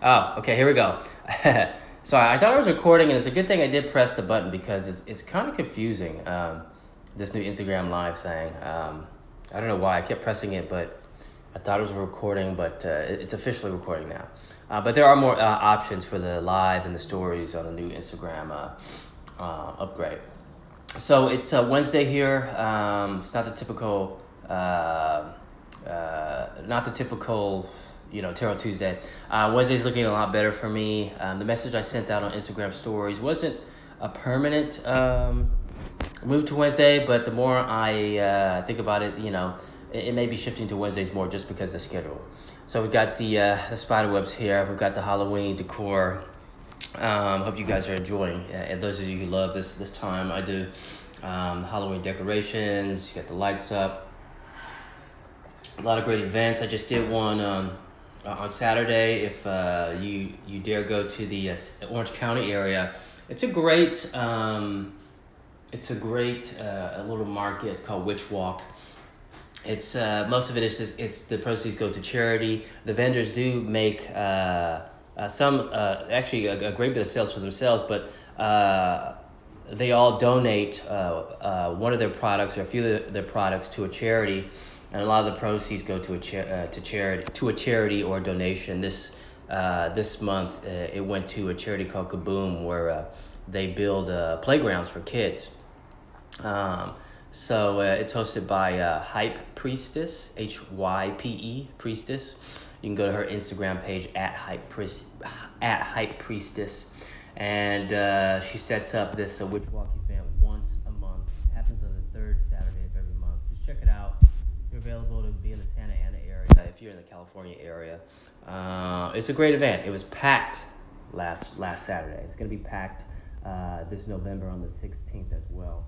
Oh, okay, here we go. Sorry, I thought I was recording, and it's a good thing I did press the button because it's kind of confusing. This new Instagram Live thing. I don't know why I kept pressing it, but I thought it was recording, but it's officially recording now. But there are more options for the live and the stories on the new Instagram upgrade. So it's Wednesday here. It's not the typical, not the typical, Tarot Tuesday. Wednesday's looking a lot better for me. The message I sent out on Instagram stories wasn't a permanent move to Wednesday, but the more I think about it, it may be shifting to Wednesdays more just because of the schedule. So we got the spider webs here. We've got the Halloween decor. Hope you guys are enjoying. And those of you who love this time, I do. Halloween decorations. You got the lights up. A lot of great events. I just did one on Saturday. If you dare go to the Orange County area, it's a great a little market. It's called Witch Walk. It's most of it is just, it's the proceeds go to charity. The vendors do make some actually a great bit of sales for themselves, but they all donate one of their products or a few of their products to a charity, and a lot of the proceeds go to a charity or a donation. This month it went to a charity called Kaboom, where they build playgrounds for kids. So it's hosted by Hype Priestess, HYPE Priestess. You can go to her Instagram page at Hype Priestess, and she sets up this Witch Walk event once a month. It happens on the third Saturday of every month. Just check it out. If you're available to be in the Santa Ana area, if you're in the California area, it's a great event. It was packed last Saturday. It's going to be packed this November on the 16th as well.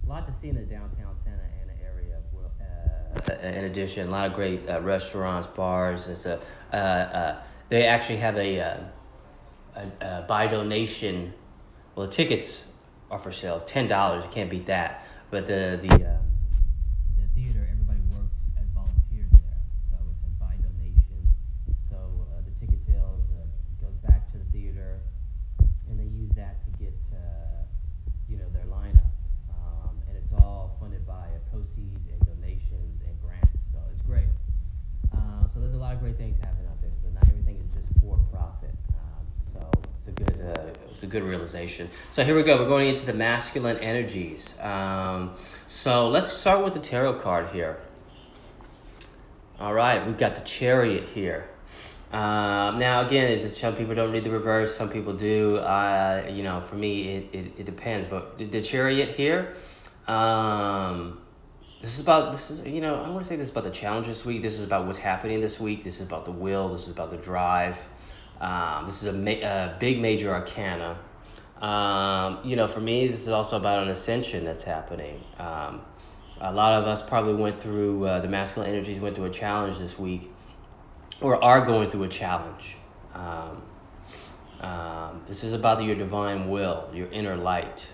A lot to see in the downtown Santa Ana area. In addition, a lot of great restaurants, bars. They actually have a buy donation. Well, the tickets are for sale. It's $10. You can't beat that. But the theater, everybody works as volunteers there, so it's a buy donation. So the ticket sales goes back to the theater, and they use that to get their lineup. And it's all funded by proceeds and donations and grants, so it's great. So there's a lot of great things happening out there. So not everything is just for profit. So it's a good realization. So here we go. We're going into the masculine energies. So let's start with the tarot card here. All right, we've got the Chariot here. Now again, some people don't read the reverse, some people do. For me, it depends. But the Chariot here, this is I want to say this is about the challenge this week. This is about what's happening this week. This is about the will. This is about the drive. This is a big major arcana. For me, this is also about an ascension that's happening. A lot of us probably went through, the masculine energies went through a challenge this week, or are going through a challenge. This is about your divine will, your inner light.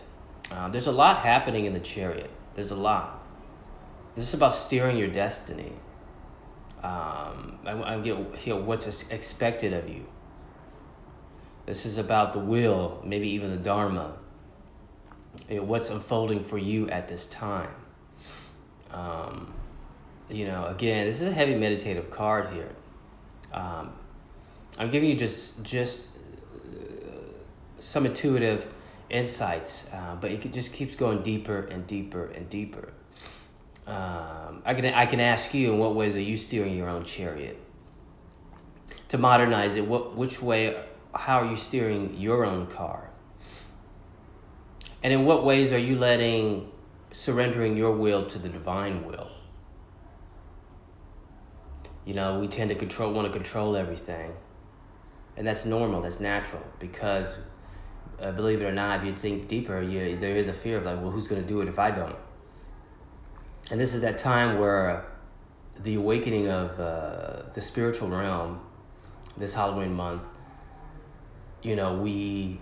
There's a lot happening in the Chariot. There's a lot. This is about steering your destiny. I get what's expected of you. This is about the will, maybe even the Dharma. What's unfolding for you at this time. Again, this is a heavy meditative card here. I'm giving you just some intuitive insights, but it just keeps going deeper and deeper and deeper. I can ask you, in what ways are you steering your own chariot? To modernize it, how are you steering your own car? And in what ways are you surrendering your will to the divine will? We tend to want to control everything. And that's normal, that's natural, because believe it or not, if you think deeper, there is a fear of who's going to do it if I don't? And this is that time where the awakening of the spiritual realm, this Halloween month, we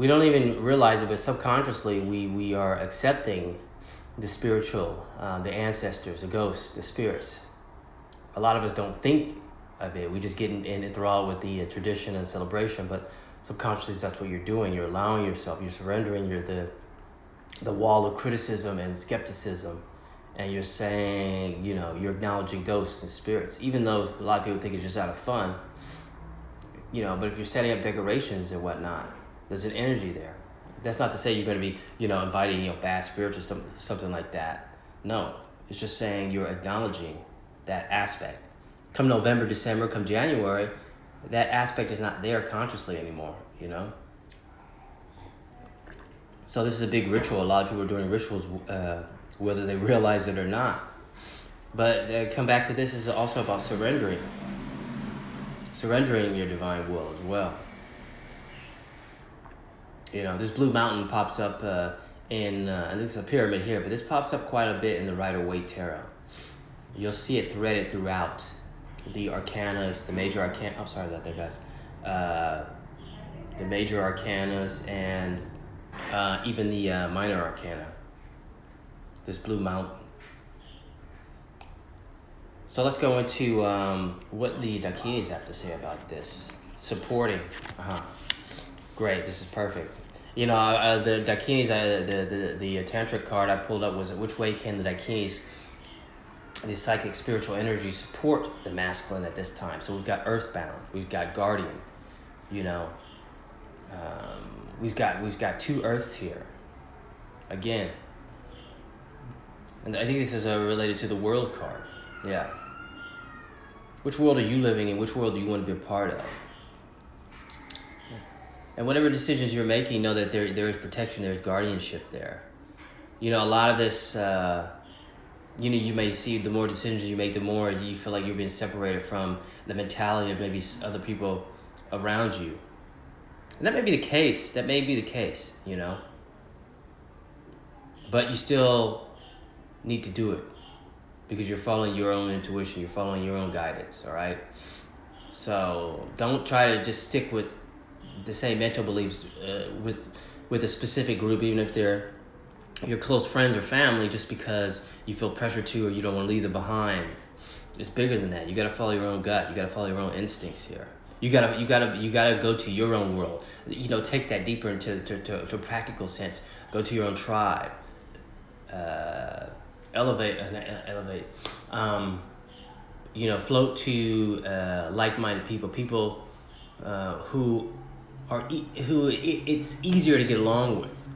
don't even realize it, but subconsciously we are accepting the spiritual, the ancestors, the ghosts, the spirits. A lot of us don't think of it. We just get enthralled with the tradition and celebration, but subconsciously that's what you're doing. You're allowing yourself, you're surrendering the wall of criticism and skepticism, and you're saying, you're acknowledging ghosts and spirits, even though a lot of people think it's just out of fun, but if you're setting up decorations and whatnot, there's an energy there. That's not to say you're going to be, inviting, bad spirits or something like that. No, it's just saying you're acknowledging that aspect. Come November, December, come January, that aspect is not there consciously anymore, So this is a big ritual. A lot of people are doing rituals, whether they realize it or not. But come back to this, is also about surrendering your divine will as well. This blue mountain pops up in, I think it's a pyramid here, but this pops up quite a bit in the Rider-Waite Tarot. You'll see it threaded throughout the arcanas, the major arcana. I'm sorry about that, guys. The major arcanas and even the minor arcana. This blue mountain. So let's go into what the Dakinis have to say about this. Supporting. Great, this is perfect. The Dakinis, the Tantric card I pulled up was, which way can the Dakinis, the psychic spiritual energy, support the masculine at this time? So we've got Earthbound, we've got Guardian, we've got two Earths here. Again, and I think this is related to the World card. Yeah. Which world are you living in? Which world do you want to be a part of? And whatever decisions you're making, know that there is protection, there's guardianship there. A lot of this, you may see the more decisions you make, the more you feel like you're being separated from the mentality of maybe other people around you. And that may be the case. But you still need to do it because you're following your own intuition. You're following your own guidance, all right? So don't try to just stick with the same mental beliefs with a specific group, even if they're your close friends or family, just because you feel pressure to or you don't want to leave them behind. It's bigger than that. You got to follow your own gut. You got to follow your own instincts here. You gotta go to your own world. Take that deeper into to a practical sense. Go to your own tribe. Elevate. Float to like-minded people who it's easier to get along with,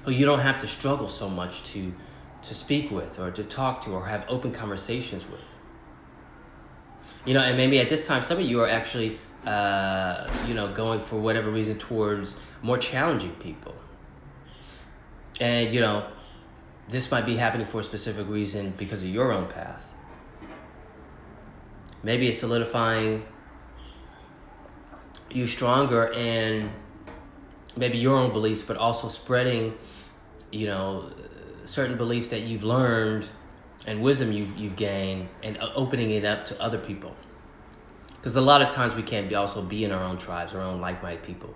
who you don't have to struggle so much to speak with or to talk to or have open conversations with. And maybe at this time, some of you are actually, going for whatever reason towards more challenging people. And, this might be happening for a specific reason because of your own path. Maybe it's solidifying you stronger in maybe your own beliefs, but also spreading, certain beliefs that you've learned and wisdom you've gained, and opening it up to other people. Because a lot of times we can't also be in our own tribes, our own like-minded people.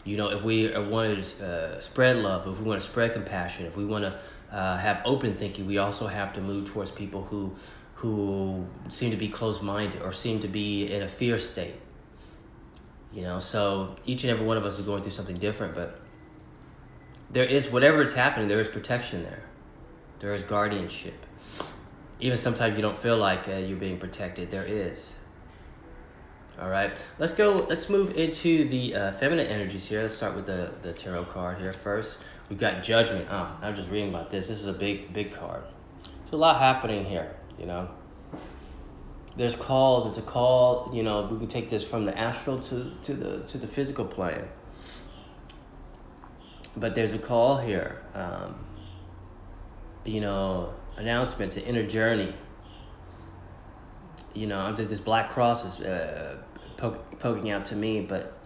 If we want to spread love, if we want to spread compassion, if we want to have open thinking, we also have to move towards people who seem to be closed-minded or seem to be in a fear state. So each and every one of us is going through something different, but there is, whatever is happening, there is protection there. There is guardianship. Even sometimes you don't feel like you're being protected, there is. All right, let's move into the feminine energies here. Let's start with the tarot card here first. We've got Judgment. I'm just reading about this. This is a big card. There's a lot happening here, There's calls. It's a call, we can take this from the astral to the physical plane. But there's a call here. Announcements, an inner journey. This black cross is poking out to me, but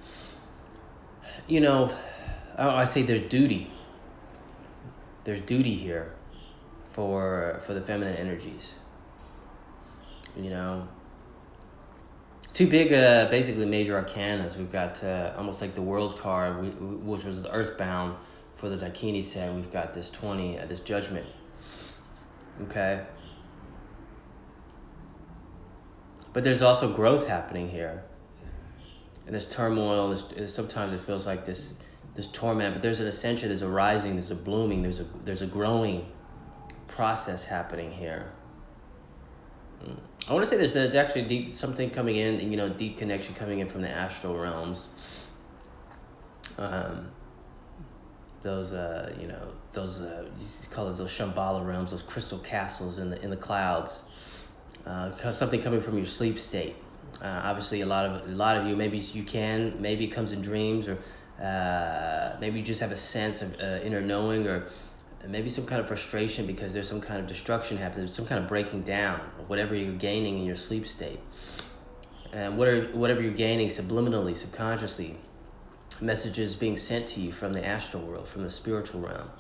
I say there's duty. There's duty here for the feminine energies. Two big, basically major arcanas. We've got almost like the World card, which was the Earthbound for the Dakini set. We've got this 20, this Judgment. Okay. But there's also growth happening here. And this turmoil, sometimes it feels like this torment, but there's an ascension, there's a rising, there's a blooming, there's a growing process happening here. I want to say there's actually something coming in, deep connection coming in from the astral realms. Those you call it those Shambhala realms, those crystal castles in the clouds. Something coming from your sleep state. Obviously, a lot of you, maybe it comes in dreams, or maybe you just have a sense of inner knowing, or maybe some kind of frustration because there's some kind of destruction happening, some kind of breaking down of whatever you're gaining in your sleep state. And whatever you're gaining subliminally, subconsciously, messages being sent to you from the astral world, from the spiritual realm,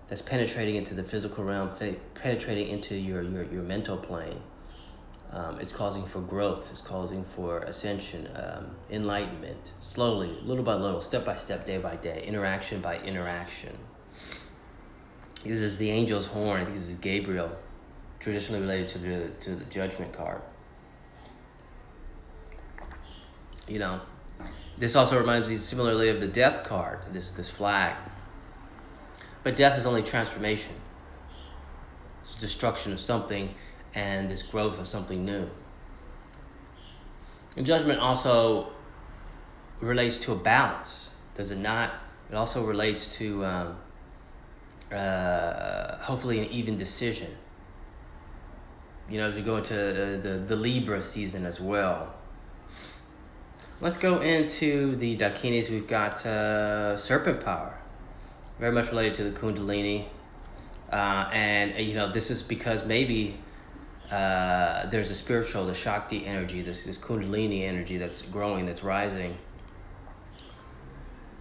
that's penetrating into the physical realm, penetrating into your mental plane. It's causing for growth, it's causing for ascension, enlightenment, slowly, little by little, step by step, day by day, interaction by interaction. This is the angel's horn. I think this is Gabriel, traditionally related to the judgment card. This also reminds me similarly of the death card, this flag. But death is only transformation. It's destruction of something and this growth of something new. And judgment also relates to a balance, does it not? It also relates to hopefully an even decision. As we go into the Libra season as well. Let's go into the Dakinis. We've got serpent power, very much related to the Kundalini. And this is because maybe there's a spiritual, the Shakti energy, this Kundalini energy that's growing, that's rising.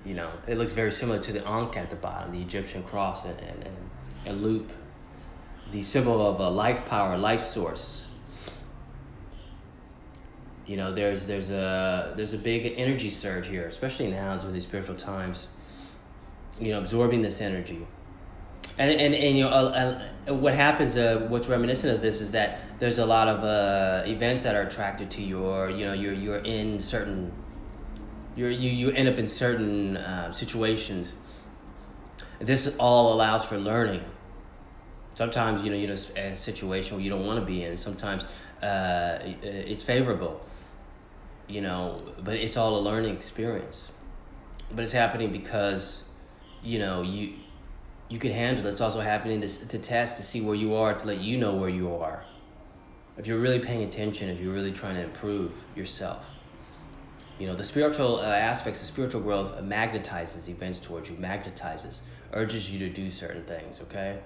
It looks very similar to the Ankh at the bottom, the Egyptian cross and loop, the symbol of a life power, life source. There's a big energy surge here, especially now during these spiritual times. Absorbing this energy, and what happens? What's reminiscent of this is that there's a lot of events that are attracted to you, or you're in certain, you end up in certain situations. This all allows for learning. Sometimes you're in a situation where you don't want to be in. Sometimes it's favorable. But it's all a learning experience. But it's happening because, you can handle it. It's also happening to test, to see where you are, to let you know where you are. If you're really paying attention, if you're really trying to improve yourself. The spiritual aspects, the spiritual growth magnetizes events towards you, urges you to do certain things, okay?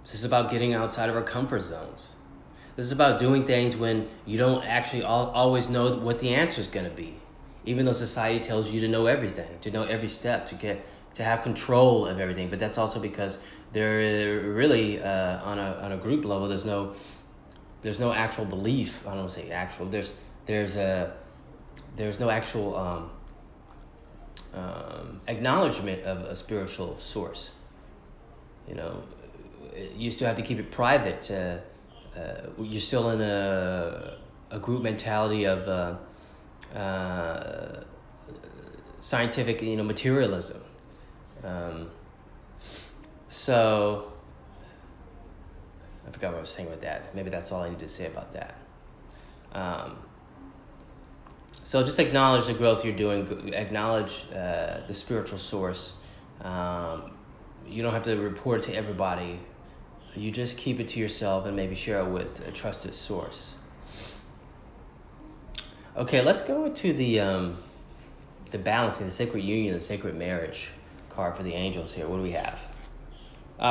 This is about getting outside of our comfort zones. This is about doing things when you don't actually always know what the answer is going to be. Even though society tells you to know everything, to know every step, to have control of everything. But that's also because there really, on a group level, there's no actual belief. I don't want to say actual. There's no actual acknowledgement of a spiritual source. You still have to keep it private. You're still in a group mentality of scientific, materialism. So I forgot what I was saying with that. Maybe that's all I need to say about that. So just acknowledge the growth you're doing. Acknowledge the spiritual source. You don't have to report it to everybody. You just keep it to yourself and maybe share it with a trusted source. Okay, let's go into the balancing, the sacred union, the sacred marriage card for the angels here. What do we have?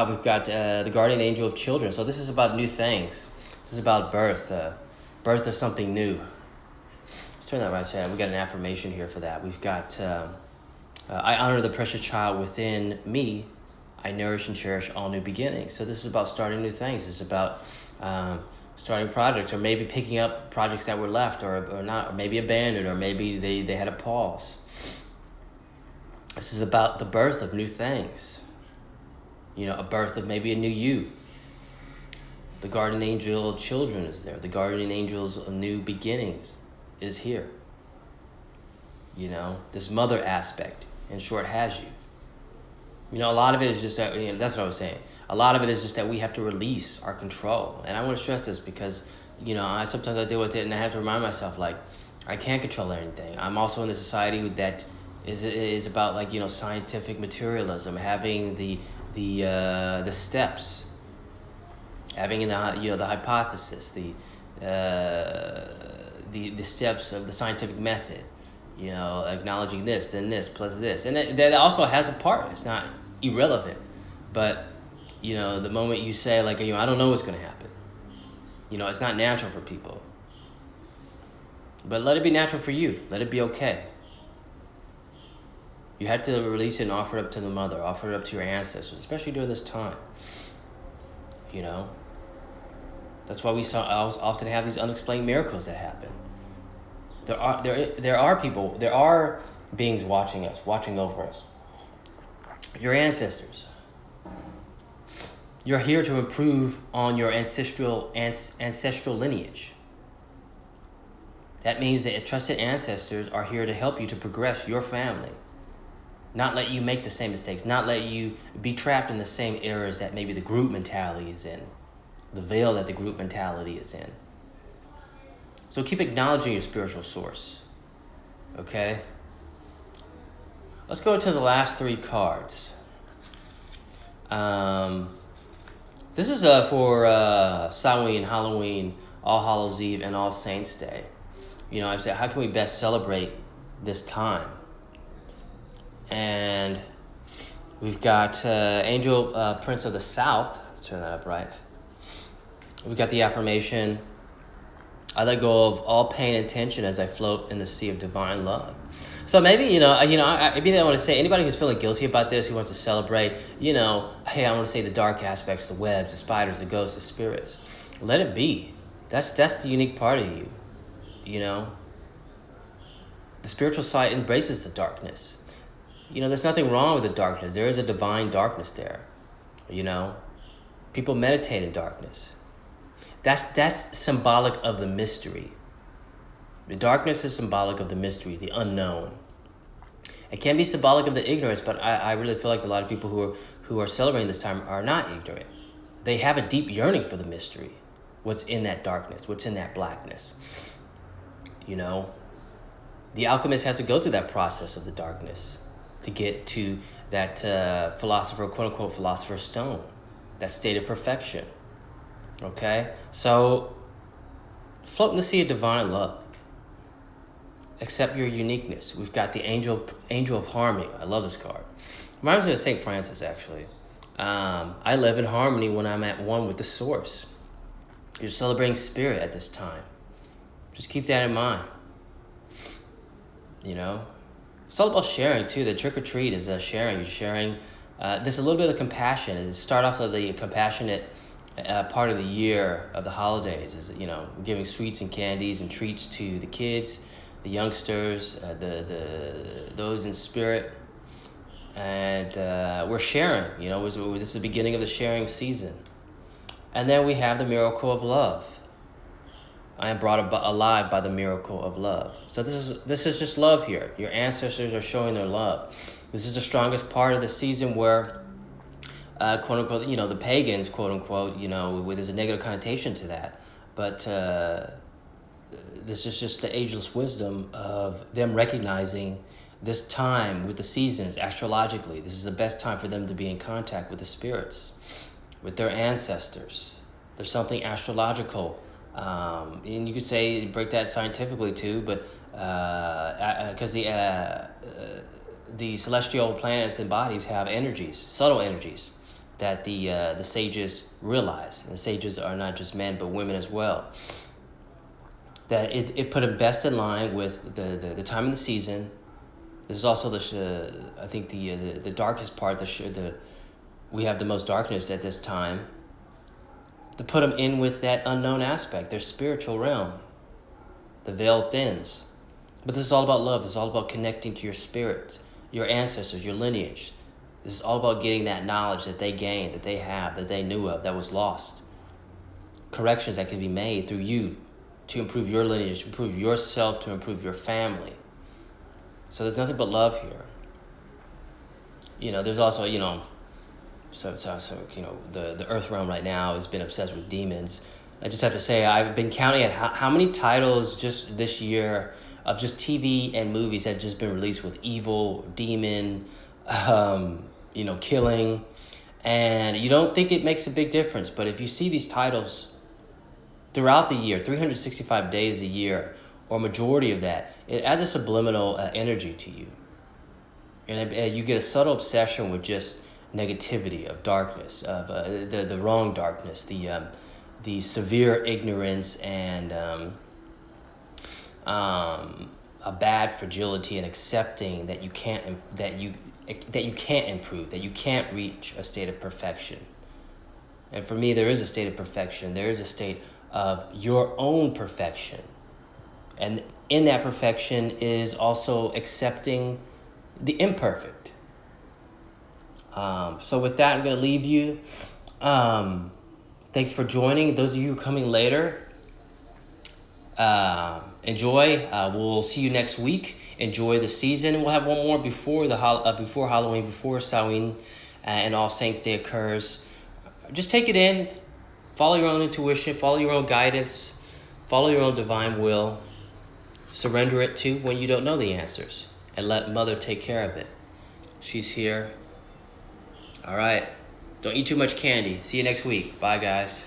We've got the guardian angel of children. So this is about new things. This is about birth of something new. Let's turn that right side. We got an affirmation here for that. We've got, I honor the precious child within me. I nourish and cherish all new beginnings. So this is about starting new things. This is about starting projects, or maybe picking up projects that were left or not, or maybe abandoned, or maybe they had a pause. This is about the birth of new things. A birth of maybe a new you. The guardian angel of children is there. The guardian angels of new beginnings is here. You know, this mother aspect, in short, has you. You know, a lot of it is just that, you know, that's what I was saying. A lot of it is just that we have to release our control. And I want to stress this because, you know, sometimes I deal with it and I have to remind myself, like, I can't control anything. I'm also in the society that is about, like, you know, scientific materialism, having the steps, having the, you know, the hypothesis, the steps of the scientific method, you know, acknowledging this, then this, plus this. And that also has a part. It's not irrelevant. But, you know, the moment you say, like, you know, I don't know what's going to happen, you know, it's not natural for people. But let it be natural for you. Let it be okay. You have to release it and offer it up to the mother, offer it up to your ancestors, especially during this time. You know? That's why we often have these unexplained miracles that happen. There are people, there are beings watching us, watching over us. Your ancestors. You're here to improve on your ancestral lineage. That means that trusted ancestors are here to help you to progress your family. Not let you make the same mistakes. Not let you be trapped in the same errors that maybe the group mentality is in. The veil that the group mentality is in. So keep acknowledging your spiritual source. Okay? Let's go to the last 3 cards. This is for Samhain, Halloween, All Hallows Eve, and All Saints Day. You know, I said, how can we best celebrate this time? And we've got Angel Prince of the South. Turn that up right. We've got the affirmation, I let go of all pain and tension as I float in the sea of divine love. So maybe, I want to say, anybody who's feeling guilty about this, who wants to celebrate, hey, I want to say the dark aspects, the webs, the spiders, the ghosts, the spirits. Let it be. That's the unique part of you, The spiritual side embraces the darkness. There's nothing wrong with the darkness. There is a divine darkness there, People meditate in darkness. That's symbolic of the mystery. The darkness is symbolic of the mystery, the unknown. It can be symbolic of the ignorance, but I really feel like a lot of people who are celebrating this time are not ignorant. They have a deep yearning for the mystery. What's in that darkness? What's in that blackness? The alchemist has to go through that process of the darkness to get to that quote-unquote philosopher's stone, that state of perfection. Okay? So, float in the sea of divine love. Accept your uniqueness. We've got the angel of harmony. I love this card. Reminds me of St. Francis, actually. I live in harmony when I'm at one with the source. You're celebrating spirit at this time. Just keep that in mind. It's all about sharing, too. The trick or treat is sharing. You're sharing. There's a little bit of compassion. It start off with the compassionate part of the year of the holidays is, giving sweets and candies and treats to the kids, the youngsters, those in spirit. And we're sharing, this is the beginning of the sharing season. And then we have the miracle of love. I am brought alive by the miracle of love. So this is just love here. Your ancestors are showing their love. This is the strongest part of the season where, quote unquote, the pagans, quote unquote, there's a negative connotation to that. But this is just the ageless wisdom of them recognizing this time with the seasons astrologically. This is the best time for them to be in contact with the spirits, with their ancestors. There's something astrological. And you could say, break that scientifically too, but because the celestial planets and bodies have energies, subtle energies, that the sages realize. And the sages are not just men, but women as well. That it put them best in line with the time of the season. This is also I think the darkest part. We have the most darkness at this time. To put them in with that unknown aspect, their spiritual realm. The veil thins. But this is all about love. This is all about connecting to your spirit, your ancestors, your lineage. This is all about getting that knowledge that they gained, that they have, that they knew of, that was lost. corrections that can be made through you to improve your lineage, to improve yourself, to improve your family. So there's nothing but love here. There's also, so the earth realm right now has been obsessed with demons. I just have to say, I've been counting at how many titles just this year of just TV and movies have just been released with evil, demon, killing. And you don't think it makes a big difference, but if you see these titles throughout the year, 365 days a year, or majority of that, it adds a subliminal energy to you. And you get a subtle obsession with just negativity, of darkness, of the wrong darkness, the severe ignorance, and a bad fragility, and accepting that you can't improve, that you can't reach a state of perfection. And for me, there is a state of perfection. There is a state of your own perfection. And in that perfection is also accepting the imperfect. So with that, I'm going to leave you. Thanks for joining. Those of you coming later, enjoy. We'll see you next week. Enjoy the season. We'll have one more before before Halloween, before Samhain, and All Saints Day occurs. Just take it in. Follow your own intuition. Follow your own guidance. Follow your own divine will. Surrender it to when you don't know the answers, and let Mother take care of it. She's here. All right. Don't eat too much candy. See you next week. Bye, guys.